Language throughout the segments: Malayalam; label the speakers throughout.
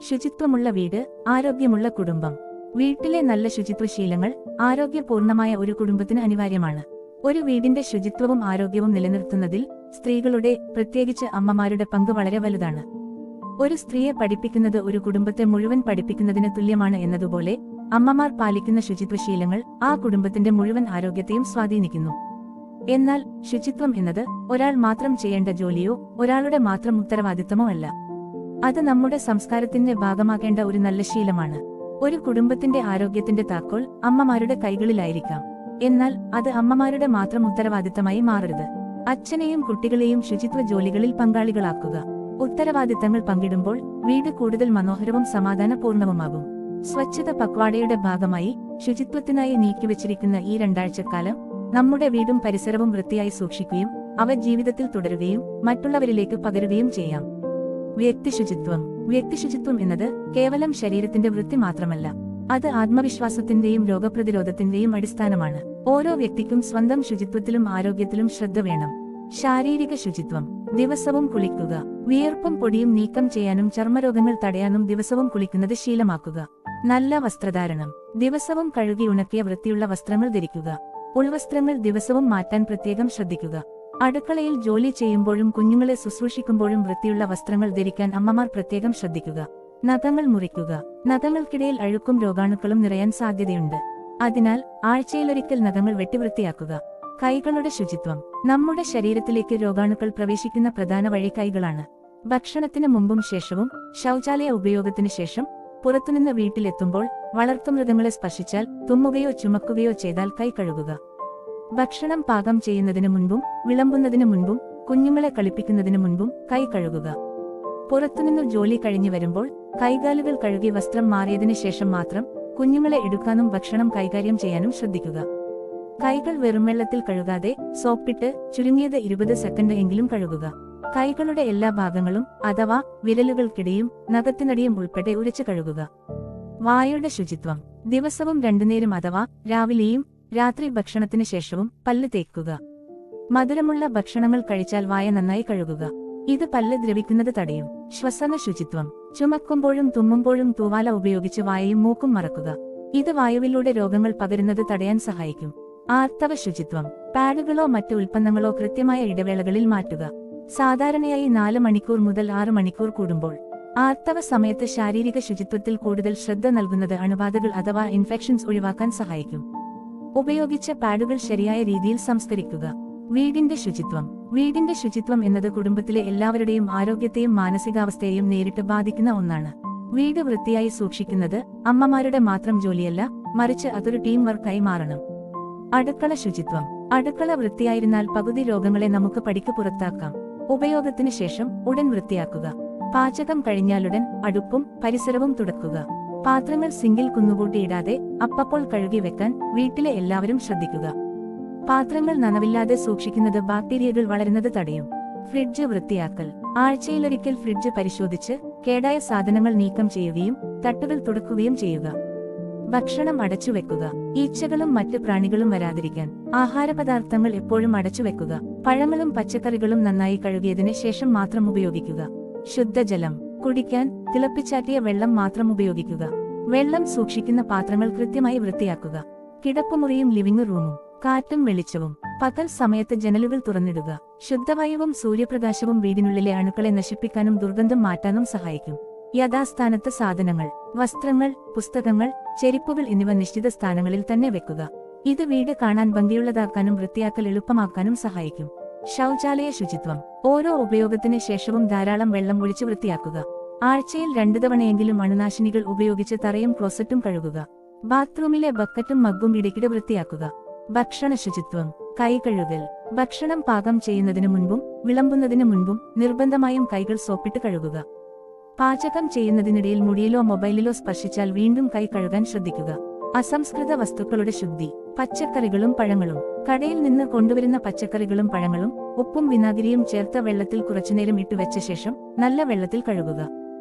Speaker 1: ശുചിത്വമുള്ള വീട്, ആരോഗ്യമുള്ള കുടുംബം. വീട്ടിലെ നല്ല ശുചിത്വശീലങ്ങൾ ആരോഗ്യപൂർണമായ ഒരു കുടുംബത്തിന് അനിവാര്യമാണ്. ഒരു വീടിന്റെ ശുചിത്വവും ആരോഗ്യവും നിലനിർത്തുന്നതിൽ സ്ത്രീകളുടെ, പ്രത്യേകിച്ച് അമ്മമാരുടെ പങ്ക് വളരെ വലുതാണ്. ഒരു സ്ത്രീയെ പഠിപ്പിക്കുന്നത് ഒരു കുടുംബത്തെ മുഴുവൻ പഠിപ്പിക്കുന്നതിന് തുല്യമാണ് എന്നതുപോലെ അമ്മമാർ പാലിക്കുന്ന ശുചിത്വശീലങ്ങൾ ആ കുടുംബത്തിന്റെ മുഴുവൻ ആരോഗ്യത്തെയും സ്വാധീനിക്കുന്നു. എന്നാൽ ശുചിത്വം എന്നത് ഒരാൾ മാത്രം ചെയ്യേണ്ട ജോലിയോ ഒരാളുടെ മാത്രം ഉത്തരവാദിത്തമോ അല്ല. അത് നമ്മുടെ സംസ്കാരത്തിന്റെ ഭാഗമാകേണ്ട ഒരു നല്ല ശീലമാണ്. ഒരു കുടുംബത്തിന്റെ ആരോഗ്യത്തിന്റെ താക്കോൽ അമ്മമാരുടെ കൈകളിലായിരിക്കാം. എന്നാൽ അത് അമ്മമാരുടെ മാത്രം ഉത്തരവാദിത്തമായി മാറരുത്. അച്ഛനെയും കുട്ടികളെയും ശുചിത്വ ജോലികളിൽ പങ്കാളികളാക്കുക. ഉത്തരവാദിത്തങ്ങൾ പങ്കിടുമ്പോൾ വീട് കൂടുതൽ മനോഹരവും സമാധാനപൂർണവുമാകും. സ്വച്ഛത പക്വാടയുടെ ഭാഗമായി ശുചിത്വത്തിനായി നീക്കിവച്ചിരിക്കുന്ന ഈ 2 ആഴ്ചക്കാലം നമ്മുടെ വീടും പരിസരവും വൃത്തിയായി സൂക്ഷിക്കുകയും അവ ജീവിതത്തിൽ തുടരുകയും മറ്റുള്ളവരിലേക്ക് പകരുകയും ചെയ്യാം. വ്യക്തിശുചിത്വം. വ്യക്തിശുചിത്വം എന്നത് കേവലം ശരീരത്തിന്റെ വൃത്തി മാത്രമല്ല, അത് ആത്മവിശ്വാസത്തിന്റെയും രോഗപ്രതിരോധത്തിന്റെയും അടിസ്ഥാനമാണ്. ഓരോ വ്യക്തിക്കും സ്വന്തം ശുചിത്വത്തിലും ആരോഗ്യത്തിലും ശ്രദ്ധ വേണം. ശാരീരിക ശുചിത്വം. ദിവസവും കുളിക്കുക. വിയർപ്പും പൊടിയും നീക്കം ചെയ്യാനും ചർമ്മരോഗങ്ങൾ തടയാനും ദിവസവും കുളിക്കുന്നത് ശീലമാക്കുക. നല്ല വസ്ത്രധാരണം. ദിവസവും കഴുകി ഉണക്കിയ വൃത്തിയുള്ള വസ്ത്രങ്ങൾ ധരിക്കുക. ഉൾവസ്ത്രങ്ങൾ ദിവസവും മാറ്റാൻ പ്രത്യേകം ശ്രദ്ധിക്കുക. അടുക്കളയിൽ ജോലി ചെയ്യുമ്പോഴും കുഞ്ഞുങ്ങളെ ശുശ്രൂഷിക്കുമ്പോഴും വൃത്തിയുള്ള വസ്ത്രങ്ങൾ ധരിക്കാൻ അമ്മമാർ പ്രത്യേകം ശ്രദ്ധിക്കുക. നഖങ്ങൾ മുറിക്കുക. നഖങ്ങൾക്കിടയിൽ അഴുക്കും രോഗാണുക്കളും നിറയാൻ സാധ്യതയുണ്ട്. അതിനാൽ ആഴ്ചയിലൊരിക്കൽ നഖങ്ങൾ വെട്ടി വൃത്തിയാക്കുക. കൈകളുടെ ശുചിത്വം. നമ്മുടെ ശരീരത്തിലേക്ക് രോഗാണുക്കൾ പ്രവേശിക്കുന്ന പ്രധാന വഴി കൈകളാണ്. ഭക്ഷണത്തിന് മുമ്പും ശേഷവും, ശൗചാലയ ഉപയോഗത്തിന് ശേഷം, പുറത്തുനിന്ന് വീട്ടിലെത്തുമ്പോൾ, വളർത്തുമൃഗങ്ങളെ സ്പർശിച്ചാൽ, തുമ്മുകയോ ചുമക്കുകയോ ചെയ്താൽ കൈ കഴുകുക. ഭക്ഷണം പാകം ചെയ്യുന്നതിനു മുൻപും വിളമ്പുന്നതിനു മുൻപും കുഞ്ഞുങ്ങളെ കളിപ്പിക്കുന്നതിനു മുൻപും കൈ കഴുകുക. പുറത്തുനിന്നു ജോലി കഴിഞ്ഞു വരുമ്പോൾ കൈകാലുകൾ കഴുകി വസ്ത്രം മാറിയതിനു ശേഷം മാത്രം കുഞ്ഞുങ്ങളെ എടുക്കാനും ഭക്ഷണം കൈകാര്യം ചെയ്യാനും ശ്രദ്ധിക്കുക. കൈകൾ വെറും വെള്ളത്തിൽ കഴുകാതെ സോപ്പിട്ട് ചുരുങ്ങിയത് 20 സെക്കൻഡ് എങ്കിലും കഴുകുക. കൈകളുടെ എല്ലാ ഭാഗങ്ങളും അഥവാ വിരലുകൾക്കിടയും നഖത്തിനടിയും ഉൾപ്പെടെ ഉരച്ചു കഴുകുക. വായുടെ ശുചിത്വം. ദിവസവും 2 നേരം അഥവാ രാവിലെയും രാത്രി ഭക്ഷണത്തിന് ശേഷവും പല്ല് തേക്കുക. മധുരമുള്ള ഭക്ഷണങ്ങൾ കഴിച്ചാൽ വായ നന്നായി കഴുകുക. ഇത് പല്ല് ദ്രവിക്കുന്നത് തടയും. ശ്വസന ശുചിത്വം. ചുമക്കുമ്പോഴും തുമ്മുമ്പോഴും തൂവാല ഉപയോഗിച്ച് വായയും മൂക്കും മറക്കുക. ഇത് വായുവിലൂടെ രോഗങ്ങൾ പകരുന്നത് തടയാൻ സഹായിക്കും. ആർത്തവ ശുചിത്വം. പാഡുകളോ മറ്റ് ഉൽപ്പന്നങ്ങളോ കൃത്യമായ ഇടവേളകളിൽ മാറ്റുക. സാധാരണയായി 4 മണിക്കൂർ മുതൽ 6 മണിക്കൂർ കൂടുമ്പോൾ. ആർത്തവ സമയത്ത് ശാരീരിക ശുചിത്വത്തിൽ കൂടുതൽ ശ്രദ്ധ നൽകുന്നത് അണുബാധകൾ അഥവാ ഇൻഫെക്ഷൻസ് ഒഴിവാക്കാൻ സഹായിക്കും. ഉപയോഗിച്ച പാഡുകൾ ശരിയായ രീതിയിൽ സംസ്കരിക്കുക. വീടിന്റെ ശുചിത്വം. വീടിന്റെ ശുചിത്വം എന്നത് കുടുംബത്തിലെ എല്ലാവരുടെയും ആരോഗ്യത്തെയും മാനസികാവസ്ഥയെയും നേരിട്ട് ബാധിക്കുന്ന ഒന്നാണ്. വീട് വൃത്തിയായി സൂക്ഷിക്കുന്നത് അമ്മമാരുടെ മാത്രം ജോലിയല്ല, മറിച്ച് അതൊരു ടീം വർക്കായി മാറണം. അടുക്കള ശുചിത്വം. അടുക്കള വൃത്തിയായിരുന്നാൽ പകുതി രോഗങ്ങളെ നമുക്ക് പടിക്ക് പുറത്താക്കാം. ഉപയോഗത്തിന് ശേഷം ഉടൻ വൃത്തിയാക്കുക. പാചകം കഴിഞ്ഞാലുടൻ അടുപ്പും പരിസരവും തുടക്കുക. പാത്രങ്ങൾ സിങ്കിൽ കുന്നുകൂട്ടിയിടാതെ അപ്പപ്പോൾ കഴുകി വെക്കാൻ വീട്ടിലെ എല്ലാവരും ശ്രദ്ധിക്കുക. പാത്രങ്ങൾ നനവില്ലാതെ സൂക്ഷിക്കുന്നത് ബാക്ടീരിയകൾ വളരുന്നത് തടയും. ഫ്രിഡ്ജ് വൃത്തിയാക്കൽ. ആഴ്ചയിലൊരിക്കൽ ഫ്രിഡ്ജ് പരിശോധിച്ച് കേടായ സാധനങ്ങൾ നീക്കം ചെയ്യുകയും തട്ടുകൾ തുടക്കുകയും ചെയ്യുക. ഭക്ഷണം അടച്ചുവെക്കുക. ഈച്ചകളും മറ്റ് പ്രാണികളും വരാതിരിക്കാൻ ആഹാരപദാർത്ഥങ്ങൾ എപ്പോഴും അടച്ചുവെക്കുക. പഴങ്ങളും പച്ചക്കറികളും നന്നായി കഴുകിയതിന് ശേഷം മാത്രം ഉപയോഗിക്കുക. ശുദ്ധജലം. കുടിക്കാൻ തിളപ്പിച്ചാറ്റിയ വെള്ളം മാത്രം ഉപയോഗിക്കുക. വെള്ളം സൂക്ഷിക്കുന്ന പാത്രങ്ങൾ കൃത്യമായി വൃത്തിയാക്കുക. കിടപ്പുമുറിയും ലിവിംഗ് റൂമും. കാറ്റും വെളിച്ചവും. പകൽ സമയത്ത് ജനലുകൾ തുറന്നിടുക. ശുദ്ധവായുവും സൂര്യപ്രകാശവും വീടിനുള്ളിലെ അണുക്കളെ നശിപ്പിക്കാനും ദുർഗന്ധം മാറ്റാനും സഹായിക്കും. യഥാസ്ഥാനത്ത് സാധനങ്ങൾ. വസ്ത്രങ്ങൾ, പുസ്തകങ്ങൾ, ചെരിപ്പുകൾ എന്നിവ നിശ്ചിത സ്ഥാനങ്ങളിൽ തന്നെ വെക്കുക. ഇത് വീട് കാണാൻ ഭംഗിയുള്ളതാക്കാനും വൃത്തിയാക്കൽ എളുപ്പമാക്കാനും സഹായിക്കും. ശൗചാലയ ശുചിത്വം. ഓരോ ഉപയോഗത്തിന് ശേഷവും ധാരാളം വെള്ളം ഒഴിച്ച് വൃത്തിയാക്കുക. ആഴ്ചയിൽ 2 തവണയെങ്കിലും അണുനാശിനികൾ ഉപയോഗിച്ച് തറയും ക്ലോസറ്റും കഴുകുക. ബാത്റൂമിലെ ബക്കറ്റും മഗ്ഗും ഇടയ്ക്കിടെ വൃത്തിയാക്കുക. ഭക്ഷണ ശുചിത്വം. കൈ കഴുകൽ. ഭക്ഷണം പാകം ചെയ്യുന്നതിനു മുൻപും വിളമ്പുന്നതിനു മുൻപും നിർബന്ധമായും കൈകൾ സോപ്പിട്ട് കഴുകുക. പാചകം ചെയ്യുന്നതിനിടയിൽ മുടിയിലോ മൊബൈലിലോ സ്പർശിച്ചാൽ വീണ്ടും കൈ കഴുകാൻ ശ്രദ്ധിക്കുക. അസംസ്കൃത വസ്തുക്കളുടെ ശുദ്ധി. പച്ചക്കറികളും പഴങ്ങളും. കടയിൽ നിന്ന് കൊണ്ടുവരുന്ന പച്ചക്കറികളും പഴങ്ങളും ഉപ്പും വിനാഗിരിയും ചേർത്ത വെള്ളത്തിൽ കുറച്ചുനേരം ഇട്ടുവെച്ച ശേഷം നല്ല വെള്ളത്തിൽ കഴുകുക.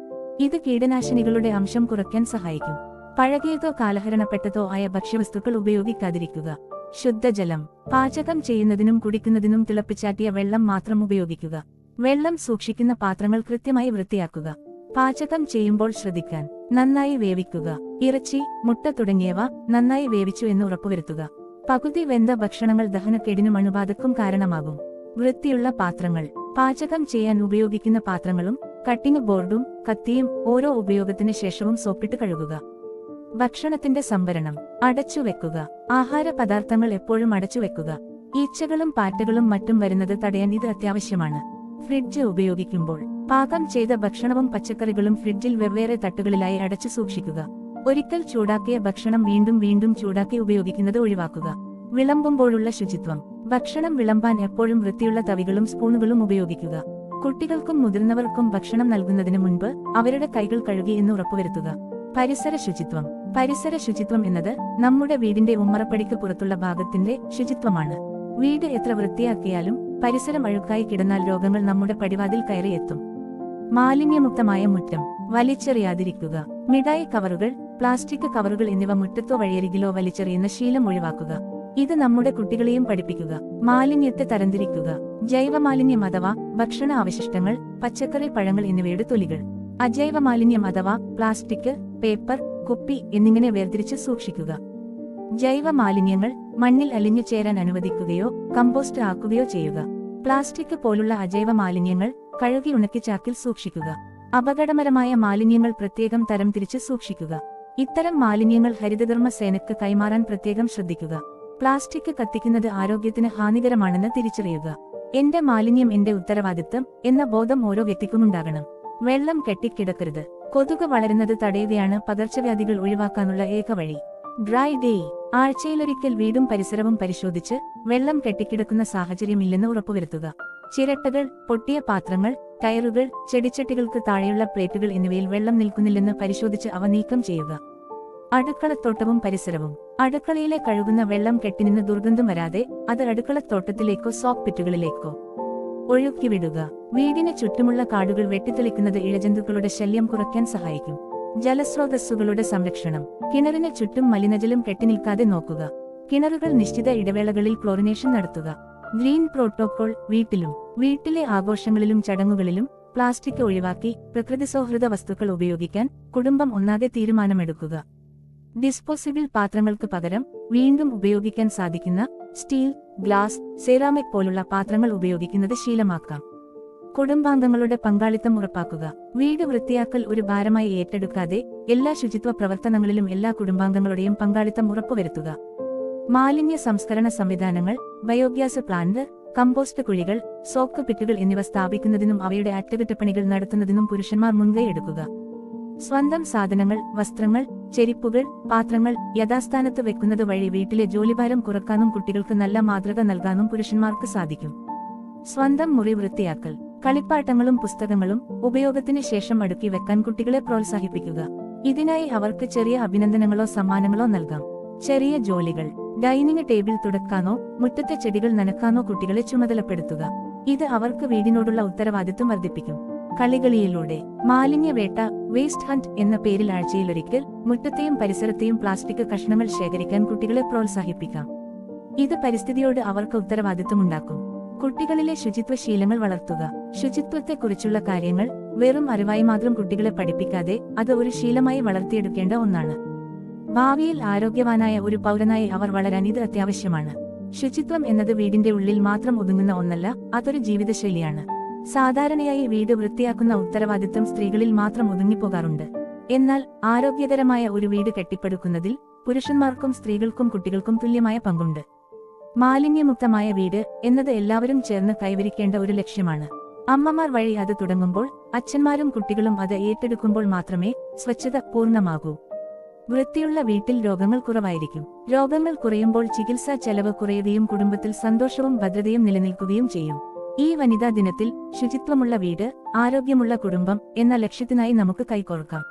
Speaker 1: ഇത് കീടനാശിനികളുടെ അംശം കുറയ്ക്കാൻ സഹായിക്കും. പഴകിയതോ കാലഹരണപ്പെട്ടതോ ആയ ഭക്ഷ്യവസ്തുക്കൾ ഉപയോഗിക്കാതിരിക്കുക. ശുദ്ധജലം. പാചകം ചെയ്യുന്നതിനും കുടിക്കുന്നതിനും തിളപ്പിച്ചാറ്റിയ വെള്ളം മാത്രം ഉപയോഗിക്കുക. വെള്ളം സൂക്ഷിക്കുന്ന പാത്രങ്ങൾ കൃത്യമായി വൃത്തിയാക്കുക. പാചകം ചെയ്യുമ്പോൾ ശ്രദ്ധിക്കാൻ: നന്നായി വേവിക്കുക. ഇറച്ചി, മുട്ട തുടങ്ങിയവ നന്നായി വേവിച്ചു എന്ന് ഉറപ്പുവരുത്തുക. പകുതി വെന്ത ഭക്ഷണങ്ങൾ ദഹനക്കേടിനും അണുബാധക്കും കാരണമാകും. വൃത്തിയുള്ള പാത്രങ്ങൾ: പാചകം ചെയ്യാൻ ഉപയോഗിക്കുന്ന പാത്രങ്ങളും കട്ടിംഗ് ബോർഡും കത്തിയും ഓരോ ഉപയോഗത്തിന് ശേഷവും സോപ്പിട്ട് കഴുകുക. ഭക്ഷണത്തിന്റെ സംഭരണം: അടച്ചുവെക്കുക. ആഹാര പദാർത്ഥങ്ങൾ എപ്പോഴും അടച്ചുവെക്കുക. ഈച്ചകളും പാറ്റകളും മറ്റും വരുന്നത് തടയാൻ ഇത് അത്യാവശ്യമാണ്. ഫ്രിഡ്ജ് ഉപയോഗിക്കുമ്പോൾ പാകം ചെയ്ത ഭക്ഷണവും പച്ചക്കറികളും ഫ്രിഡ്ജിൽ വെവ്വേറെ തട്ടുകളിലായി അടച്ചു സൂക്ഷിക്കുക. ഒരിക്കൽ ചൂടാക്കിയ ഭക്ഷണം വീണ്ടും വീണ്ടും ചൂടാക്കി ഉപയോഗിക്കുന്നത് ഒഴിവാക്കുക. വിളമ്പുമ്പോഴുള്ള ശുചിത്വം: ഭക്ഷണം വിളമ്പാൻ എപ്പോഴും വൃത്തിയുള്ള തവികളും സ്പൂണുകളും ഉപയോഗിക്കുക. കുട്ടികൾക്കും മുതിർന്നവർക്കും ഭക്ഷണം നൽകുന്നതിന് മുൻപ് അവരുടെ കൈകൾ കഴുകി എന്ന് ഉറപ്പുവരുത്തുക. പരിസര ശുചിത്വം: പരിസര ശുചിത്വം എന്നത് നമ്മുടെ വീടിന്റെ ഉമ്മറപ്പടിക്ക് പുറത്തുള്ള ഭാഗത്തിന്റെ ശുചിത്വമാണ്. വീട് എത്ര വൃത്തിയാക്കിയാലും പരിസരം അഴുക്കായി കിടന്നാൽ രോഗങ്ങൾ നമ്മുടെ പടിവാതിൽ കയറി എത്തും. മാലിന്യമുക്തമായ മുറ്റം: വലിച്ചെറിയാതിരിക്കുക. മിഠായി കവറുകൾ, പ്ലാസ്റ്റിക് കവറുകൾ എന്നിവ മുറ്റത്തോ വഴിയരികിലോ വലിച്ചെറിയുന്ന ശീലം ഒഴിവാക്കുക. ഇത് നമ്മുടെ കുട്ടികളെയും പഠിപ്പിക്കുക. മാലിന്യത്തെ തരംതിരിക്കുക: ജൈവമാലിന്യം അഥവാ ഭക്ഷണ അവശിഷ്ടങ്ങൾ, പച്ചക്കറി, പഴങ്ങൾ എന്നിവയുടെ തൊലികൾ. അജൈവ മാലിന്യം അഥവാ പ്ലാസ്റ്റിക്, പേപ്പർ, കുപ്പി എന്നിങ്ങനെ വേർതിരിച്ച് സൂക്ഷിക്കുക. ജൈവ മാലിന്യങ്ങൾ മണ്ണിൽ അലിഞ്ഞു ചേരാൻ അനുവദിക്കുകയോ കമ്പോസ്റ്റ് ആക്കുകയോ ചെയ്യുക. പ്ലാസ്റ്റിക് പോലുള്ള അജൈവ മാലിന്യങ്ങൾ കഴുകി ഉണക്കി ചാക്കിൽ സൂക്ഷിക്കുക. അപകടകരമായ മാലിന്യങ്ങൾ പ്രത്യേകം തരംതിരിച്ച് സൂക്ഷിക്കുക. ഇത്തരം മാലിന്യങ്ങൾ ഹരിതകർമ്മ സേനയ്ക്ക് കൈമാറാൻ പ്രത്യേകം ശ്രദ്ധിക്കുക. പ്ലാസ്റ്റിക് കത്തിക്കുന്നത് ആരോഗ്യത്തിന് ഹാനികരമാണെന്ന് തിരിച്ചറിയുക. എന്റെ മാലിന്യം എന്റെ ഉത്തരവാദിത്തം എന്ന ബോധം ഓരോ വ്യക്തിക്കുമുണ്ടാകണം. വെള്ളം കെട്ടിക്കിടക്കരുത്. കൊതുക് വളരുന്നത് തടയുകയാണ് പകർച്ചവ്യാധികൾ ഒഴിവാക്കാനുള്ള ഏക വഴി. ഡ്രൈ ഡേ: ആഴ്ചയിലൊരിക്കൽ വീടും പരിസരവും പരിശോധിച്ച് വെള്ളം കെട്ടിക്കിടക്കുന്ന സാഹചര്യമില്ലെന്ന് ഉറപ്പുവരുത്തുക. ചിരട്ടകൾ, പൊട്ടിയ പാത്രങ്ങൾ, ടയറുകൾ, ചെടിച്ചട്ടികൾക്ക് താഴെയുള്ള പ്ലേറ്റുകൾ എന്നിവയിൽ വെള്ളം നിൽക്കുന്നില്ലെന്ന് പരിശോധിച്ച് അവ നീക്കം ചെയ്യുക. അടുക്കളത്തോട്ടവും പരിസരവും: അടുക്കളയിലെ കഴുകുന്ന വെള്ളം കെട്ടിനിന്ന് ദുർഗന്ധം വരാതെ അത് അടുക്കളത്തോട്ടത്തിലേക്കോ സോക്ക് പിറ്റുകളിലേക്കോ ഒഴുക്കിവിടുക. വീടിന് ചുറ്റുമുള്ള കാടുകൾ വെട്ടിത്തെളിക്കുന്നത് ഇഴജന്തുക്കളുടെ ശല്യം കുറയ്ക്കാൻ സഹായിക്കും. ജലസ്രോതസ്സുകളുടെ സംരക്ഷണം: കിണറിന് ചുറ്റും മലിനജലം കെട്ടിനിൽക്കാതെ നോക്കുക. കിണറുകൾ നിശ്ചിത ഇടവേളകളിൽ ക്ലോറിനേഷൻ നടത്തുക. ഗ്രീൻ പ്രോട്ടോകോൾ: വീട്ടിലെ ആഘോഷങ്ങളിലും ചടങ്ങുകളിലും പ്ലാസ്റ്റിക് ഒഴിവാക്കി പ്രകൃതിസൗഹൃദ വസ്തുക്കൾ ഉപയോഗിക്കാൻ കുടുംബം ഒന്നാകെ തീരുമാനമെടുക്കുക. ഡിസ്പോസിബിൾ പാത്രങ്ങൾക്ക് പകരം വീണ്ടും ഉപയോഗിക്കാൻ സാധിക്കുന്ന സ്റ്റീൽ, ഗ്ലാസ്, സെറാമിക് പോലുള്ള പാത്രങ്ങൾ ഉപയോഗിക്കുന്നത് ശീലമാക്കാം. കുടുംബാംഗങ്ങളുടെ പങ്കാളിത്തം ഉറപ്പാക്കുക: വീട് വൃത്തിയാക്കൽ ഒരു ഭാരമായി ഏറ്റെടുക്കാതെ എല്ലാ ശുചിത്വ പ്രവർത്തനങ്ങളിലും എല്ലാ കുടുംബാംഗങ്ങളുടെയും പങ്കാളിത്തം ഉറപ്പുവരുത്തുക. മാലിന്യ സംസ്കരണ സംവിധാനങ്ങൾ, ബയോഗ്യാസ് പ്ലാന്റ്, കമ്പോസ്റ്റ് കുഴികൾ, സോക്ക് പിറ്റുകൾ എന്നിവ സ്ഥാപിക്കുന്നതിനും അവയുടെ അറ്റകുറ്റപ്പണികൾ നടത്തുന്നതിനും പുരുഷന്മാർ മുൻകൈ എടുക്കുക. സ്വന്തം സാധനങ്ങൾ, വസ്ത്രങ്ങൾ, ചെരിപ്പുകൾ, പാത്രങ്ങൾ യഥാസ്ഥാനത്ത് വെക്കുന്നത് വഴി വീട്ടിലെ ജോലിഭാരം കുറക്കാനും കുട്ടികൾക്ക് നല്ല മാതൃക നൽകാനും പുരുഷന്മാർക്ക് സാധിക്കും. സ്വന്തം മുറി വൃത്തിയാക്കൽ: കളിപ്പാട്ടങ്ങളും പുസ്തകങ്ങളും ഉപയോഗത്തിന് ശേഷം അടുക്കി വെക്കാൻ കുട്ടികളെ പ്രോത്സാഹിപ്പിക്കുക. ഇതിനായി അവർക്ക് ചെറിയ അഭിനന്ദനങ്ങളോ സമ്മാനങ്ങളോ നൽകാം. ചെറിയ ജോലികൾ: ഡൈനിങ് ടേബിൾ തുടക്കാനോ മുറ്റത്തെ ചെടികൾ നനക്കാനോ കുട്ടികളെ ചുമതലപ്പെടുത്തുക. ഇത് അവർക്ക് വീടിനോടുള്ള ഉത്തരവാദിത്വം വർദ്ധിപ്പിക്കും. കളികളിയിലൂടെ: മാലിന്യവേട്ട, വേസ്റ്റ് ഹണ്ട് എന്ന പേരിൽ ആഴ്ചയിലൊരിക്കൽ മുറ്റത്തെയും പരിസരത്തെയും പ്ലാസ്റ്റിക് കഷ്ണങ്ങൾ ശേഖരിക്കാൻ കുട്ടികളെ പ്രോത്സാഹിപ്പിക്കാം. ഇത് പരിസ്ഥിതിയോട് അവർക്ക് ഉത്തരവാദിത്വമുണ്ടാക്കും. കുട്ടികളിലെ ശുചിത്വ ശീലങ്ങൾ വളർത്തുക: ശുചിത്വത്തെക്കുറിച്ചുള്ള കാര്യങ്ങൾ വെറും അറിവായി മാത്രം കുട്ടികളെ പഠിപ്പിക്കാതെ അത് ഒരു ശീലമായി വളർത്തിയെടുക്കേണ്ട ഒന്നാണ്. ഭാവിയിൽ ആരോഗ്യവാനായ ഒരു പൗരനായി അവർ വളരാൻ ഇത് അത്യാവശ്യമാണ്. ശുചിത്വം എന്നത് വീടിന്റെ ഉള്ളിൽ മാത്രം ഒതുങ്ങുന്ന ഒന്നല്ല, അതൊരു ജീവിതശൈലിയാണ്. സാധാരണയായി വീട് വൃത്തിയാക്കുന്ന ഉത്തരവാദിത്തം സ്ത്രീകളിൽ മാത്രം ഒതുങ്ങിപ്പോകാറുണ്ട്. എന്നാൽ ആരോഗ്യകരമായ ഒരു വീട് കെട്ടിപ്പടുക്കുന്നതിൽ പുരുഷന്മാർക്കും സ്ത്രീകൾക്കും കുട്ടികൾക്കും തുല്യമായ പങ്കുണ്ട്. മാലിന്യമുക്തമായ വീട് എന്നത് എല്ലാവരും ചേർന്ന് കൈവരിക്കേണ്ട ഒരു ലക്ഷ്യമാണ്. അമ്മമാർ വഴി അത് തുടങ്ങുമ്പോൾ അച്ഛന്മാരും കുട്ടികളും അത് ഏറ്റെടുക്കുമ്പോൾ മാത്രമേ സ്വച്ഛത പൂർണ്ണമാകൂ. വൃത്തിയുള്ള വീട്ടിൽ രോഗങ്ങൾ കുറവായിരിക്കും. രോഗങ്ങൾ കുറയുമ്പോൾ ചികിത്സാ ചെലവ് കുറയുകയും കുടുംബത്തിൽ സന്തോഷവും ഭദ്രതയും നിലനിൽക്കുകയും ചെയ്യും. ഈ വനിതാ ദിനത്തിൽ ശുചിത്വമുള്ള വീട്, ആരോഗ്യമുള്ള കുടുംബം എന്ന ലക്ഷ്യത്തിനായി നമുക്ക് കൈകോർക്കാം.